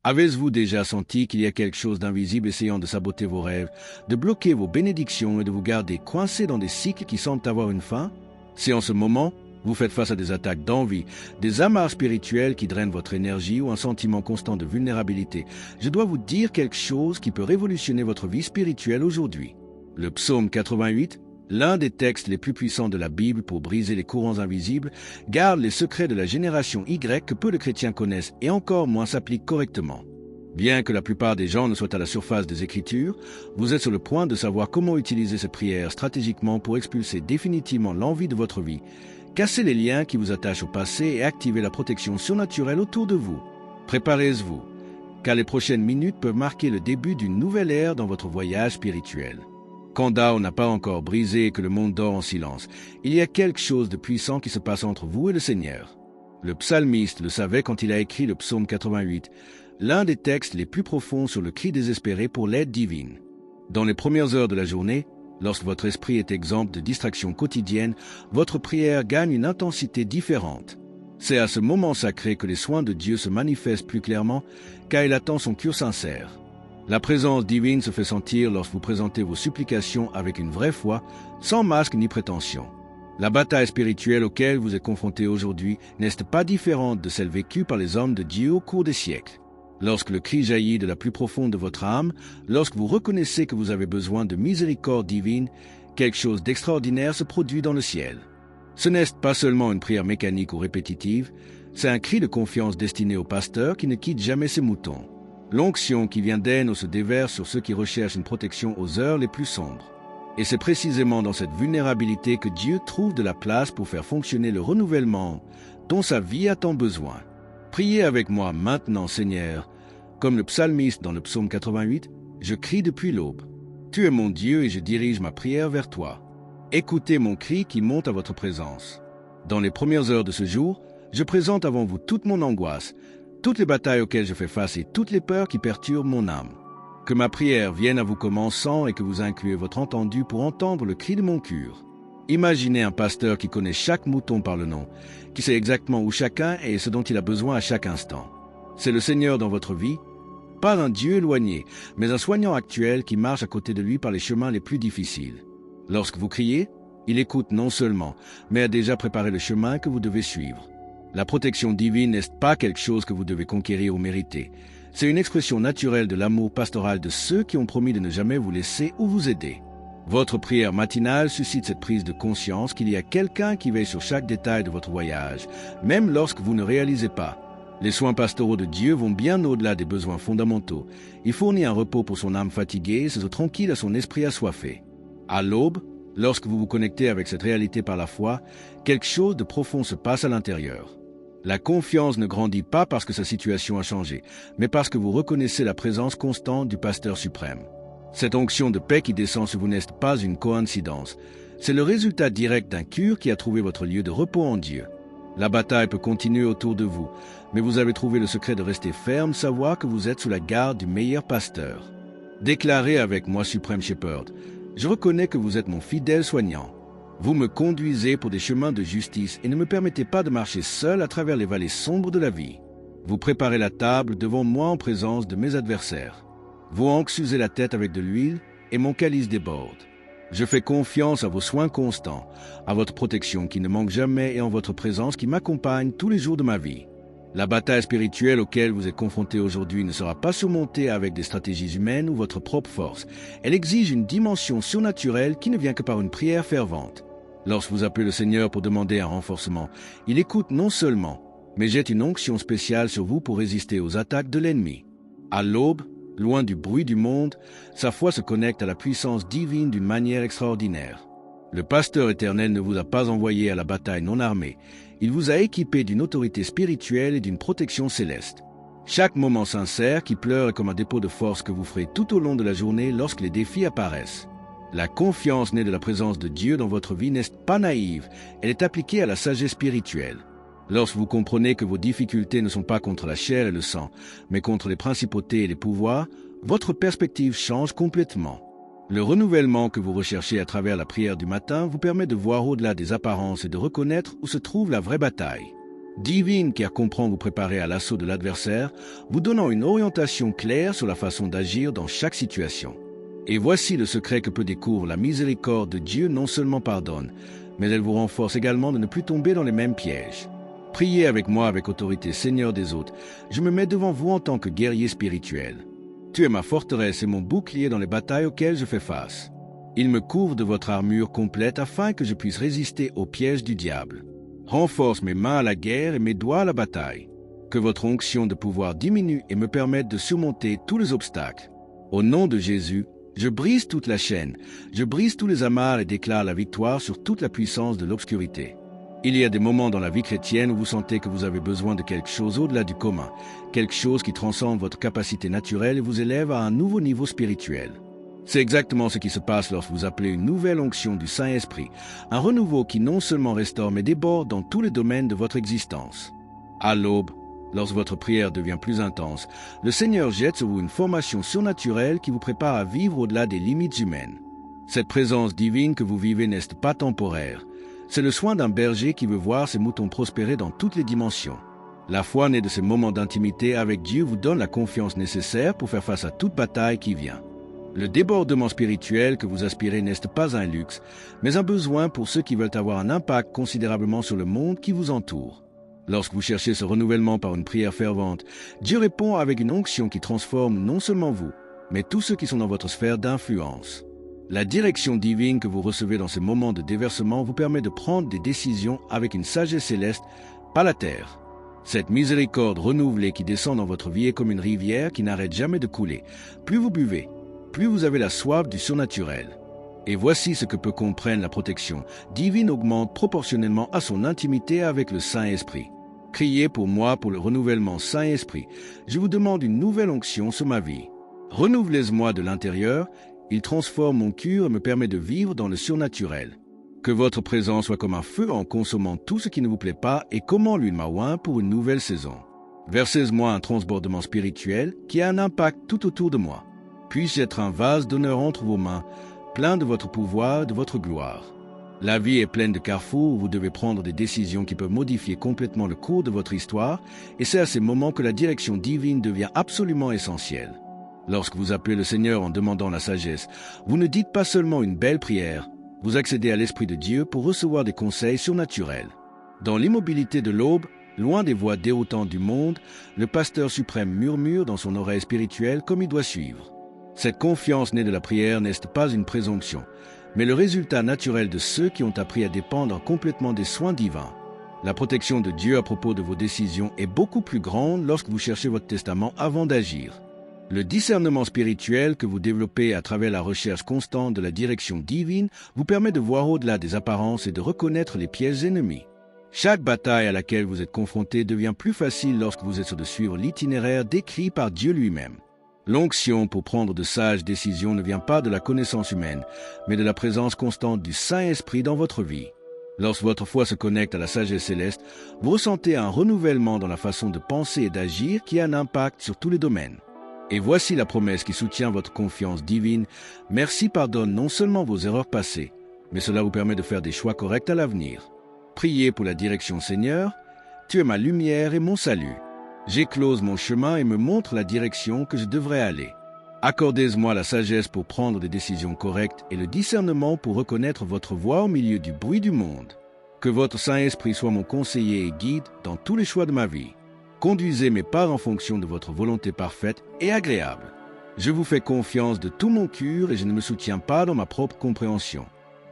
Avez-vous déjà senti qu'il y a quelque chose d'invisible essayant de saboter vos rêves, de bloquer vos bénédictions et de vous garder coincés dans des cycles qui semblent avoir une fin? Si en ce moment, vous faites face à des attaques d'envie, des amarres spirituelles qui drainent votre énergie ou un sentiment constant de vulnérabilité, je dois vous dire quelque chose qui peut révolutionner votre vie spirituelle aujourd'hui. Le psaume 88, l'un des textes les plus puissants de la Bible pour briser les courants invisibles, garde les secrets de la génération Y que peu de chrétiens connaissent et encore moins s'appliquent correctement. Bien que la plupart des gens ne soient à la surface des Écritures, vous êtes sur le point de savoir comment utiliser cette prière stratégiquement pour expulser définitivement l'envie de votre vie, casser les liens qui vous attachent au passé et activer la protection surnaturelle autour de vous. Préparez-vous, car les prochaines minutes peuvent marquer le début d'une nouvelle ère dans votre voyage spirituel. Quand Dao n'a pas encore brisé et que le monde dort en silence, il y a quelque chose de puissant qui se passe entre vous et le Seigneur. Le psalmiste le savait quand il a écrit le psaume 88, l'un des textes les plus profonds sur le cri désespéré pour l'aide divine. Dans les premières heures de la journée, lorsque votre esprit est exempt de distractions quotidiennes, votre prière gagne une intensité différente. C'est à ce moment sacré que les soins de Dieu se manifestent plus clairement, car il attend son cœur sincère. La présence divine se fait sentir lorsque vous présentez vos supplications avec une vraie foi, sans masque ni prétention. La bataille spirituelle auquel vous êtes confrontés aujourd'hui n'est pas différente de celle vécue par les hommes de Dieu au cours des siècles. Lorsque le cri jaillit de la plus profonde de votre âme, lorsque vous reconnaissez que vous avez besoin de miséricorde divine, quelque chose d'extraordinaire se produit dans le ciel. Ce n'est pas seulement une prière mécanique ou répétitive, c'est un cri de confiance destiné au pasteur qui ne quitte jamais ses moutons. L'onction qui vient d'Aine se déverse sur ceux qui recherchent une protection aux heures les plus sombres. Et c'est précisément dans cette vulnérabilité que Dieu trouve de la place pour faire fonctionner le renouvellement dont sa vie a tant besoin. Priez avec moi maintenant, Seigneur. Comme le psalmiste dans le psaume 88, je crie depuis l'aube. Tu es mon Dieu et je dirige ma prière vers toi. Écoutez mon cri qui monte à votre présence. Dans les premières heures de ce jour, je présente avant vous toute mon angoisse, toutes les batailles auxquelles je fais face et toutes les peurs qui perturbent mon âme. Que ma prière vienne à vous comme encens et que vous incluez votre entendu pour entendre le cri de mon cœur. Imaginez un pasteur qui connaît chaque mouton par le nom, qui sait exactement où chacun est et ce dont il a besoin à chaque instant. C'est le Seigneur dans votre vie, pas un Dieu éloigné, mais un soignant actuel qui marche à côté de lui par les chemins les plus difficiles. Lorsque vous criez, il écoute non seulement, mais a déjà préparé le chemin que vous devez suivre. La protection divine n'est pas quelque chose que vous devez conquérir ou mériter. C'est une expression naturelle de l'amour pastoral de ceux qui ont promis de ne jamais vous laisser ou vous aider. Votre prière matinale suscite cette prise de conscience qu'il y a quelqu'un qui veille sur chaque détail de votre voyage, même lorsque vous ne réalisez pas. Les soins pastoraux de Dieu vont bien au-delà des besoins fondamentaux. Il fournit un repos pour son âme fatiguée et se tranquille à son esprit assoiffé. À l'aube, lorsque vous vous connectez avec cette réalité par la foi, quelque chose de profond se passe à l'intérieur. La confiance ne grandit pas parce que sa situation a changé, mais parce que vous reconnaissez la présence constante du Pasteur suprême. Cette onction de paix qui descend sur vous n'est pas une coïncidence. C'est le résultat direct d'un cœur qui a trouvé votre lieu de repos en Dieu. La bataille peut continuer autour de vous, mais vous avez trouvé le secret de rester ferme, savoir que vous êtes sous la garde du meilleur pasteur. Déclarez avec moi, Suprême Shepherd, je reconnais que vous êtes mon fidèle soignant. Vous me conduisez pour des chemins de justice et ne me permettez pas de marcher seul à travers les vallées sombres de la vie. Vous préparez la table devant moi en présence de mes adversaires. Vous onctusez la tête avec de l'huile et mon calice déborde. Je fais confiance à vos soins constants, à votre protection qui ne manque jamais et en votre présence qui m'accompagne tous les jours de ma vie. La bataille spirituelle auquel vous êtes confrontés aujourd'hui ne sera pas surmontée avec des stratégies humaines ou votre propre force. Elle exige une dimension surnaturelle qui ne vient que par une prière fervente. Lorsque vous appelez le Seigneur pour demander un renforcement, il écoute non seulement, mais jette une onction spéciale sur vous pour résister aux attaques de l'ennemi. À l'aube, loin du bruit du monde, sa foi se connecte à la puissance divine d'une manière extraordinaire. Le pasteur éternel ne vous a pas envoyé à la bataille non armée. Il vous a équipé d'une autorité spirituelle et d'une protection céleste. Chaque moment sincère qui pleure est comme un dépôt de force que vous ferez tout au long de la journée lorsque les défis apparaissent. La confiance née de la présence de Dieu dans votre vie n'est pas naïve, elle est appliquée à la sagesse spirituelle. Lorsque vous comprenez que vos difficultés ne sont pas contre la chair et le sang, mais contre les principautés et les pouvoirs, votre perspective change complètement. Le renouvellement que vous recherchez à travers la prière du matin vous permet de voir au-delà des apparences et de reconnaître où se trouve la vraie bataille. divine car comprend vous préparer à l'assaut de l'adversaire, vous donnant une orientation claire sur la façon d'agir dans chaque situation. Et voici le secret que peut découvrir la miséricorde de Dieu non seulement pardonne, mais elle vous renforce également de ne plus tomber dans les mêmes pièges. Priez avec moi avec autorité, Seigneur des hôtes. Je me mets devant vous en tant que guerrier spirituel. Tu es ma forteresse et mon bouclier dans les batailles auxquelles je fais face. Il me couvre de votre armure complète afin que je puisse résister aux pièges du diable. Renforce mes mains à la guerre et mes doigts à la bataille. Que votre onction de pouvoir diminue et me permette de surmonter tous les obstacles. Au nom de Jésus, je brise toute la chaîne, je brise tous les amarres et déclare la victoire sur toute la puissance de l'obscurité. Il y a des moments dans la vie chrétienne où vous sentez que vous avez besoin de quelque chose au-delà du commun, quelque chose qui transcende votre capacité naturelle et vous élève à un nouveau niveau spirituel. C'est exactement ce qui se passe lorsque vous appelez une nouvelle onction du Saint-Esprit, un renouveau qui non seulement restaure mais déborde dans tous les domaines de votre existence. À l'aube, lorsque votre prière devient plus intense, le Seigneur jette sur vous une formation surnaturelle qui vous prépare à vivre au-delà des limites humaines. Cette présence divine que vous vivez n'est pas temporaire. C'est le soin d'un berger qui veut voir ses moutons prospérer dans toutes les dimensions. La foi née de ces moments d'intimité avec Dieu vous donne la confiance nécessaire pour faire face à toute bataille qui vient. Le débordement spirituel que vous aspirez n'est pas un luxe, mais un besoin pour ceux qui veulent avoir un impact considérablement sur le monde qui vous entoure. Lorsque vous cherchez ce renouvellement par une prière fervente, Dieu répond avec une onction qui transforme non seulement vous, mais tous ceux qui sont dans votre sphère d'influence. La direction divine que vous recevez dans ces moments de déversement vous permet de prendre des décisions avec une sagesse céleste, pas la terre. Cette miséricorde renouvelée qui descend dans votre vie est comme une rivière qui n'arrête jamais de couler. Plus vous buvez, plus vous avez la soif du surnaturel. Et voici ce que peut comprendre la protection divine augmente proportionnellement à son intimité avec le Saint-Esprit. Criez pour moi pour le renouvellement Saint-Esprit. Je vous demande une nouvelle onction sur ma vie. Renouvelez-moi de l'intérieur. Il transforme mon cœur et me permet de vivre dans le surnaturel. Que votre présence soit comme un feu en consommant tout ce qui ne vous plaît pas et comment l'huile m'a oint pour une nouvelle saison. Versez-moi un transbordement spirituel qui a un impact tout autour de moi. Puisse être un vase d'honneur entre vos mains, plein de votre pouvoir et de votre gloire. La vie est pleine de carrefours où vous devez prendre des décisions qui peuvent modifier complètement le cours de votre histoire et c'est à ces moments que la direction divine devient absolument essentielle. Lorsque vous appelez le Seigneur en demandant la sagesse, vous ne dites pas seulement une belle prière, vous accédez à l'Esprit de Dieu pour recevoir des conseils surnaturels. Dans l'immobilité de l'aube, loin des voix déroutantes du monde, le pasteur suprême murmure dans son oreille spirituelle comme il doit suivre. Cette confiance née de la prière n'est pas une présomption, mais le résultat naturel de ceux qui ont appris à dépendre complètement des soins divins. La protection de Dieu à propos de vos décisions est beaucoup plus grande lorsque vous cherchez votre testament avant d'agir. Le discernement spirituel que vous développez à travers la recherche constante de la direction divine vous permet de voir au-delà des apparences et de reconnaître les pièges ennemis. Chaque bataille à laquelle vous êtes confronté devient plus facile lorsque vous êtes sûr de suivre l'itinéraire décrit par Dieu lui-même. L'onction pour prendre de sages décisions ne vient pas de la connaissance humaine, mais de la présence constante du Saint-Esprit dans votre vie. Lorsque votre foi se connecte à la sagesse céleste, vous ressentez un renouvellement dans la façon de penser et d'agir qui a un impact sur tous les domaines. Et voici la promesse qui soutient votre confiance divine. Merci pardonne non seulement vos erreurs passées, mais cela vous permet de faire des choix corrects à l'avenir. Priez pour la direction Seigneur. Tu es ma lumière et mon salut. J'éclose mon chemin et me montre la direction que je devrais aller. Accordez-moi la sagesse pour prendre des décisions correctes et le discernement pour reconnaître votre voix au milieu du bruit du monde. Que votre Saint-Esprit soit mon conseiller et guide dans tous les choix de ma vie. Conduisez mes pas en fonction de votre volonté parfaite et agréable. Je vous fais confiance de tout mon cœur et je ne me soutiens pas dans ma propre compréhension.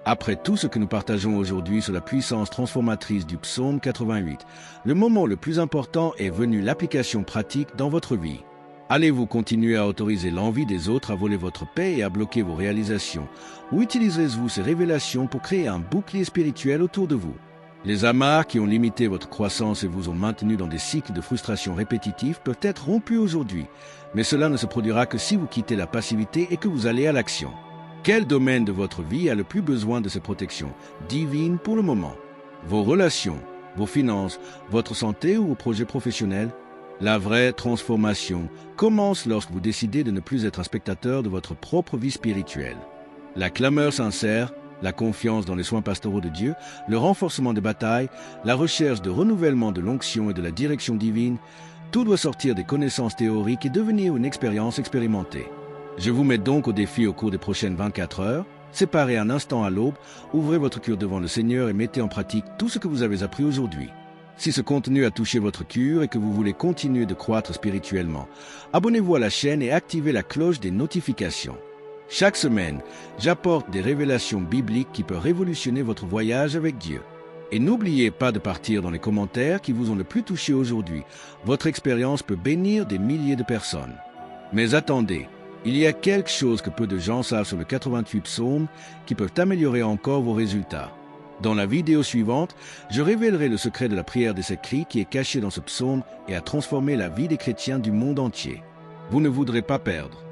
Après tout ce que nous partageons aujourd'hui sur la puissance transformatrice du psaume 88, le moment le plus important est venu l'application pratique dans votre vie. Allez-vous continuer à autoriser l'envie des autres à voler votre paix et à bloquer vos réalisations, ou utiliserez-vous ces révélations pour créer un bouclier spirituel autour de vous? Les amarres qui ont limité votre croissance et vous ont maintenu dans des cycles de frustration répétitifs peuvent être rompus aujourd'hui, mais cela ne se produira que si vous quittez la passivité et que vous allez à l'action. Quel domaine de votre vie a le plus besoin de cette protection divine pour le moment? Vos relations, vos finances, votre santé ou vos projets professionnels? La vraie transformation commence lorsque vous décidez de ne plus être un spectateur de votre propre vie spirituelle. La clameur sincère, la confiance dans les soins pastoraux de Dieu, le renforcement des batailles, la recherche de renouvellement de l'onction et de la direction divine, tout doit sortir des connaissances théoriques et devenir une expérience expérimentée. Je vous mets donc au défi au cours des prochaines 24 heures. Séparez un instant à l'aube, ouvrez votre cœur devant le Seigneur et mettez en pratique tout ce que vous avez appris aujourd'hui. Si ce contenu a touché votre cœur et que vous voulez continuer de croître spirituellement, abonnez-vous à la chaîne et activez la cloche des notifications. Chaque semaine, j'apporte des révélations bibliques qui peuvent révolutionner votre voyage avec Dieu. Et n'oubliez pas de partir dans les commentaires qui vous ont le plus touché aujourd'hui. Votre expérience peut bénir des milliers de personnes. Mais attendez, il y a quelque chose que peu de gens savent sur le 88 psaumes qui peuvent améliorer encore vos résultats. Dans la vidéo suivante, je révélerai le secret de la prière des 7 cris qui est caché dans ce psaume et a transformé la vie des chrétiens du monde entier. Vous ne voudrez pas perdre.